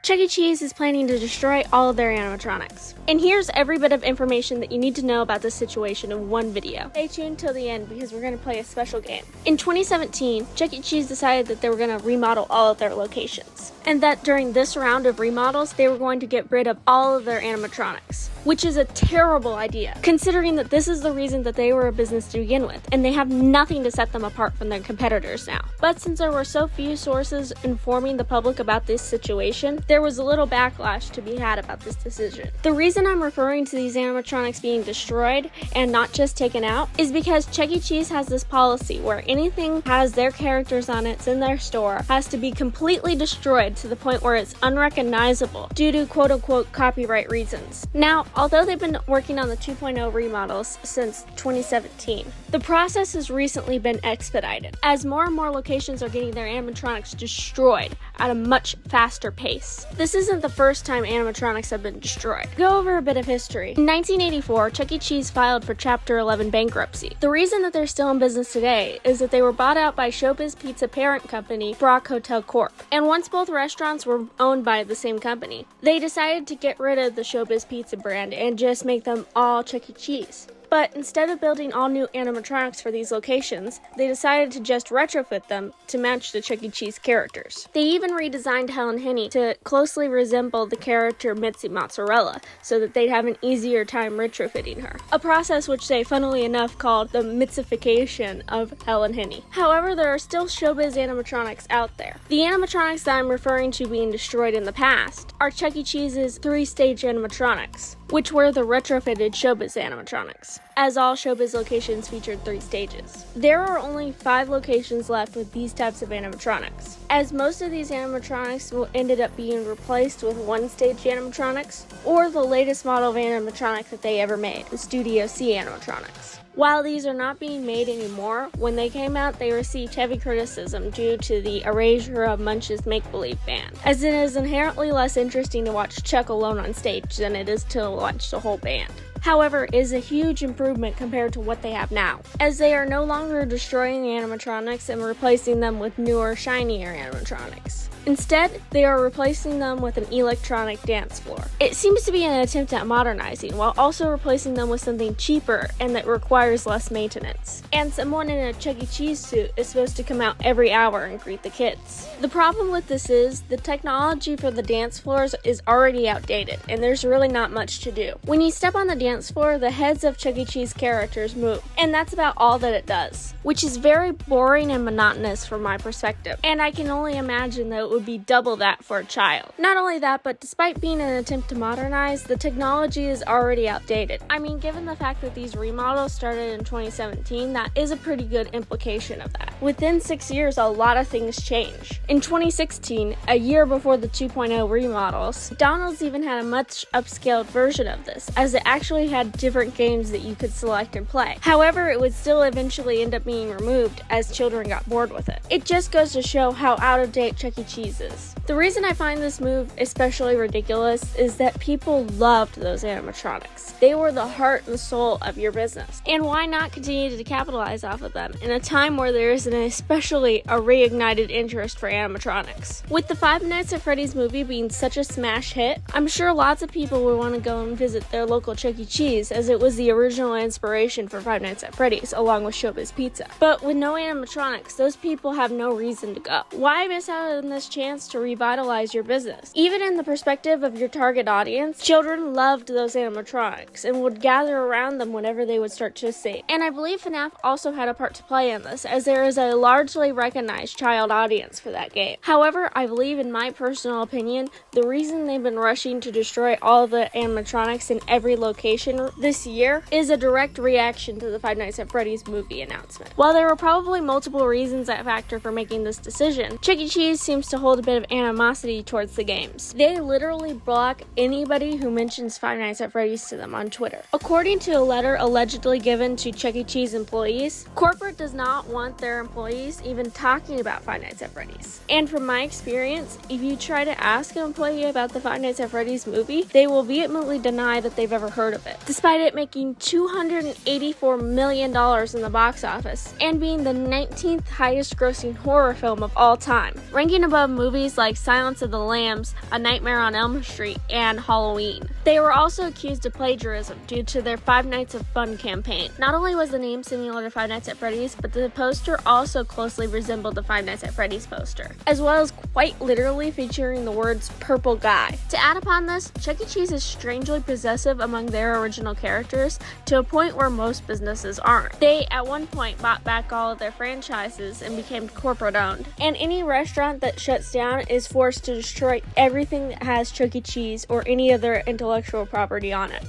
Chuck E. Cheese is planning to destroy all of their animatronics. And here's every bit of information that you need to know about this situation in one video. Stay tuned till the end because we're going to play a special game. In 2017, Chuck E. Cheese decided that they were going to remodel all of their locations. And that during this round of remodels, they were going to get rid of all of their animatronics. Which is a terrible idea, considering that this is the reason that they were a business to begin with, and they have nothing to set them apart from their competitors now. But since there were so few sources informing the public about this situation, there was a little backlash to be had about this decision. The reason I'm referring to these animatronics being destroyed and not just taken out is because Chuck E. Cheese has this policy where anything has their characters on it's in their store has to be completely destroyed to the point where it's unrecognizable due to quote-unquote copyright reasons. Now, although they've been working on the 2.0 remodels since 2017, the process has recently been expedited as more and more locations are getting their animatronics destroyed at a much faster pace. This isn't the first time animatronics have been destroyed. Go over a bit of history. In 1984, Chuck E. Cheese filed for Chapter 11 bankruptcy. The reason that they're still in business today is that they were bought out by Showbiz Pizza parent company Brock Hotel Corp. And once both restaurants were owned by the same company, they decided to get rid of the Showbiz Pizza brand and just make them all Chuck E. Cheese. But instead of building all new animatronics for these locations, they decided to just retrofit them to match the Chuck E. Cheese characters. They even redesigned Helen Henny to closely resemble the character Mitzi Mozzarella so that they'd have an easier time retrofitting her. A process which they, funnily enough, called the Mitzification of Helen Henny. However, there are still Showbiz animatronics out there. The animatronics that I'm referring to being destroyed in the past are Chuck E. Cheese's 3-stage animatronics, which were the retrofitted Showbiz animatronics, as all Showbiz locations featured 3 stages. There are only 5 locations left with these types of animatronics, as most of these animatronics ended up being replaced with 1-stage animatronics, or the latest model of animatronic that they ever made, the Studio C animatronics. While these are not being made anymore, when they came out, they received heavy criticism due to the erasure of Munch's Make-Believe band, as it is inherently less interesting to watch Chuck alone on stage than it is to watch the whole band. However, it is a huge improvement compared to what they have now, as they are no longer destroying the animatronics and replacing them with newer, shinier animatronics. Instead, they are replacing them with an electronic dance floor. It seems to be an attempt at modernizing, while also replacing them with something cheaper and that requires less maintenance. And someone in a Chuck E. Cheese suit is supposed to come out every hour and greet the kids. The problem with this is, the technology for the dance floors is already outdated, and there's really not much to do. When you step on the dance floor, the heads of Chuck E. Cheese characters move, and that's about all that it does, which is very boring and monotonous from my perspective, and I can only imagine that it would be double that for a child. Not only that, but despite being an attempt to modernize, the technology is already outdated. I mean, given the fact that these remodels started in 2017, that is a pretty good implication of that. Within 6 years, a lot of things change. In 2016, a year before the 2.0 remodels, McDonald's even had a much upscaled version of this, as it actually had different games that you could select and play. However, it would still eventually end up being removed as children got bored with it. It just goes to show how out of date Chuck E. Cheese is. The reason I find this move especially ridiculous is that people loved those animatronics. They were the heart and soul of your business. And why not continue to capitalize off of them in a time where there is especially a reignited interest for animatronics? With the Five Nights at Freddy's movie being such a smash hit, I'm sure lots of people would want to go and visit their local Chuck E. Cheese, as it was the original inspiration for Five Nights at Freddy's, along with Showbiz Pizza. But with no animatronics, those people have no reason to go. Why miss out on this chance to revitalize your business? Even in the perspective of your target audience, children loved those animatronics and would gather around them whenever they would start to sing. And I believe FNAF also had a part to play in this, as there is a largely recognized child audience for that game. However, I believe, in my personal opinion, the reason they've been rushing to destroy all of the animatronics in every location this year is a direct reaction to the Five Nights at Freddy's movie announcement. While there were probably multiple reasons at factor for making this decision, Chuck E. Cheese seems to hold a bit of animosity towards the games. They literally block anybody who mentions Five Nights at Freddy's to them on Twitter. According to a letter allegedly given to Chuck E. Cheese employees, corporate does not want their employees even talking about Five Nights at Freddy's. And from my experience, if you try to ask an employee about the Five Nights at Freddy's movie, they will vehemently deny that they've ever heard of it, despite it making $284 million in the box office and being the 19th highest grossing horror film of all time, ranking above of movies like Silence of the Lambs, A Nightmare on Elm Street, and Halloween. They were also accused of plagiarism due to their Five Nights at Fun campaign. Not only was the name similar to Five Nights at Freddy's, but the poster also closely resembled the Five Nights at Freddy's poster, as well as quite literally featuring the words "purple guy." To add upon this, Chuck E. Cheese is strangely possessive among their original characters to a point where most businesses aren't. They at one point bought back all of their franchises and became corporate owned. And any restaurant that shuts down is forced to destroy everything that has Chuck E. Cheese or any other intellectual property on it.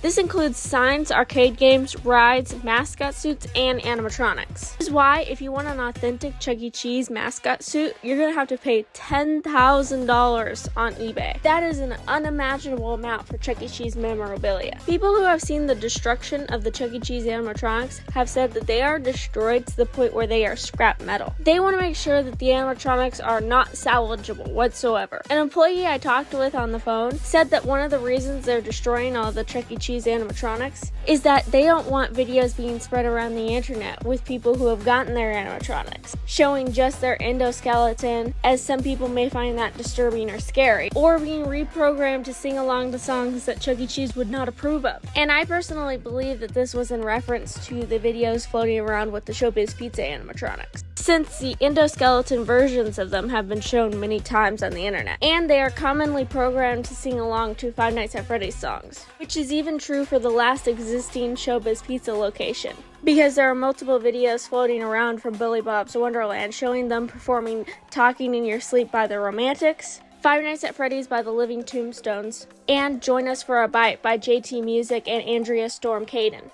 This includes signs, arcade games, rides, mascot suits, and animatronics. This is why, if you want an authentic Chuck E. Cheese mascot suit, you're going to have to pay $10,000 on eBay. That is an unimaginable amount for Chuck E. Cheese memorabilia. People who have seen the destruction of the Chuck E. Cheese animatronics have said that they are destroyed to the point where they are scrap metal. They want to make sure that the animatronics are not salvageable whatsoever. An employee I talked with on the phone said that one of the reasons they're destroying all the Chuck E. Cheese animatronics is that they don't want videos being spread around the internet with people who have gotten their animatronics showing just their endoskeleton, as some people may find that disturbing or scary, or being reprogrammed to sing along to songs that Chuck E. Cheese would not approve of. And I personally believe that this was in reference to the videos floating around with the Showbiz Pizza animatronics, since the endoskeleton versions of them have been shown many times on the internet, and they are commonly programmed to sing along to Five Nights at Freddy's songs, which is even true for the last existing Showbiz Pizza location, because there are multiple videos floating around from Billy Bob's Wonderland showing them performing Talking in Your Sleep by the Romantics, Five Nights at Freddy's by the Living Tombstones, and Join Us for a Bite by JT Music and Andrea Storm Caden.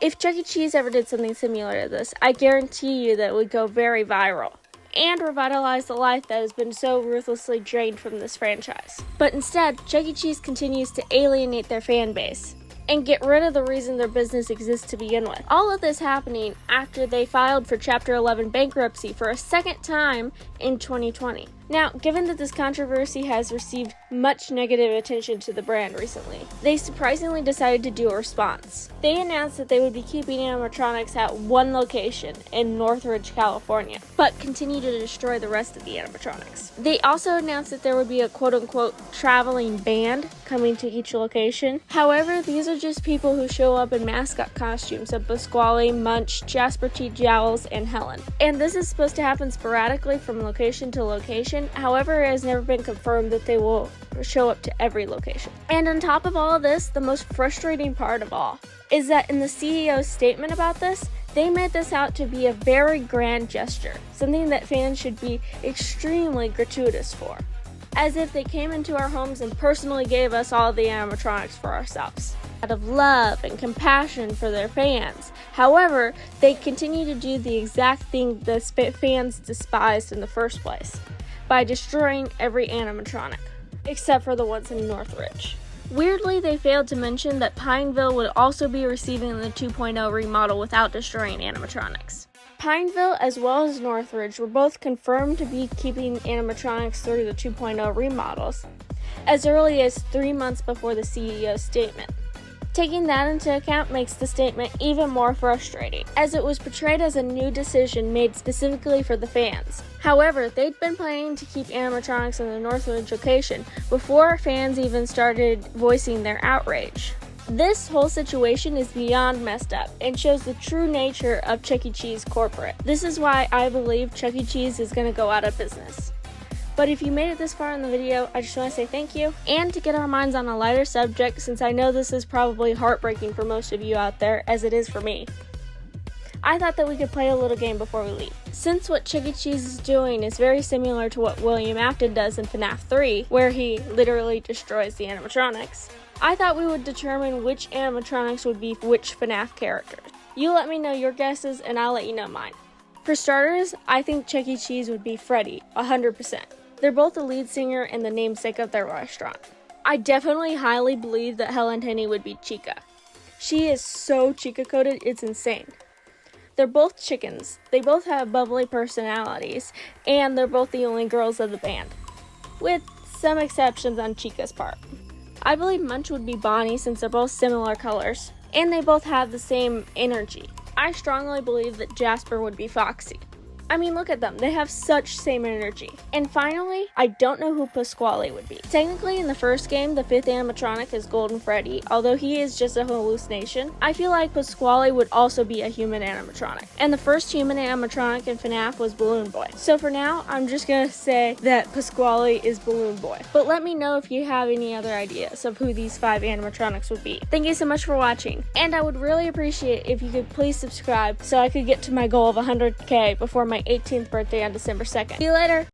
If Chuck E. Cheese ever did something similar to this, I guarantee you that it would go very viral and revitalize the life that has been so ruthlessly drained from this franchise. But instead, Chuck E. Cheese continues to alienate their fan base and get rid of the reason their business exists to begin with. All of this happening after they filed for Chapter 11 bankruptcy for a second time in 2020. Now, given that this controversy has received much negative attention to the brand recently, they surprisingly decided to do a response. They announced that they would be keeping animatronics at one location in Northridge, California, but continue to destroy the rest of the animatronics. They also announced that there would be a quote-unquote traveling band coming to each location. However, these are just people who show up in mascot costumes of Pasquale, Munch, Jasper T. Jowls, and Helen. And this is supposed to happen sporadically from location to location. However, it has never been confirmed that they will show up to every location. And on top of all of this, the most frustrating part of all is that in the CEO's statement about this, they made this out to be a very grand gesture, something that fans should be extremely gratuitous for, as if they came into our homes and personally gave us all the animatronics for ourselves, out of love and compassion for their fans. However, they continue to do the exact thing the fans despised in the first place, by destroying every animatronic, except for the ones in Northridge. Weirdly, they failed to mention that Pineville would also be receiving the 2.0 remodel without destroying animatronics. Pineville as well as Northridge were both confirmed to be keeping animatronics through the 2.0 remodels, as early as 3 months before the CEO's statement. Taking that into account makes the statement even more frustrating, as it was portrayed as a new decision made specifically for the fans. However, they'd been planning to keep animatronics in the Northridge location before fans even started voicing their outrage. This whole situation is beyond messed up and shows the true nature of Chuck E. Cheese corporate. This is why I believe Chuck E. Cheese is going to go out of business. But if you made it this far in the video, I just want to say thank you. And to get our minds on a lighter subject, since I know this is probably heartbreaking for most of you out there, as it is for me, I thought that we could play a little game before we leave. Since what Chuck E. Cheese is doing is very similar to what William Afton does in FNAF 3, where he literally destroys the animatronics, I thought we would determine which animatronics would be which FNAF characters. You let me know your guesses and I'll let you know mine. For starters, I think Chuck E. Cheese would be Freddy, 100%. They're both the lead singer and the namesake of their restaurant. I definitely highly believe that Helen Henny would be Chica. She is so Chica-coded, it's insane. They're both chickens, they both have bubbly personalities, and they're both the only girls of the band, with some exceptions on Chica's part. I believe Munch would be Bonnie since they're both similar colors, and they both have the same energy. I strongly believe that Jasper would be Foxy. I mean, look at them. They have such same energy. And finally, I don't know who Pasquale would be. Technically, in the first game, the 5th animatronic is Golden Freddy, although he is just a hallucination. I feel like Pasquale would also be a human animatronic. And the first human animatronic in FNAF was Balloon Boy. So for now, I'm just gonna say that Pasquale is Balloon Boy. But let me know if you have any other ideas of who these 5 animatronics would be. Thank you so much for watching. And I would really appreciate if you could please subscribe so I could get to my goal of 100K before my 18th birthday on December 2nd. See you later!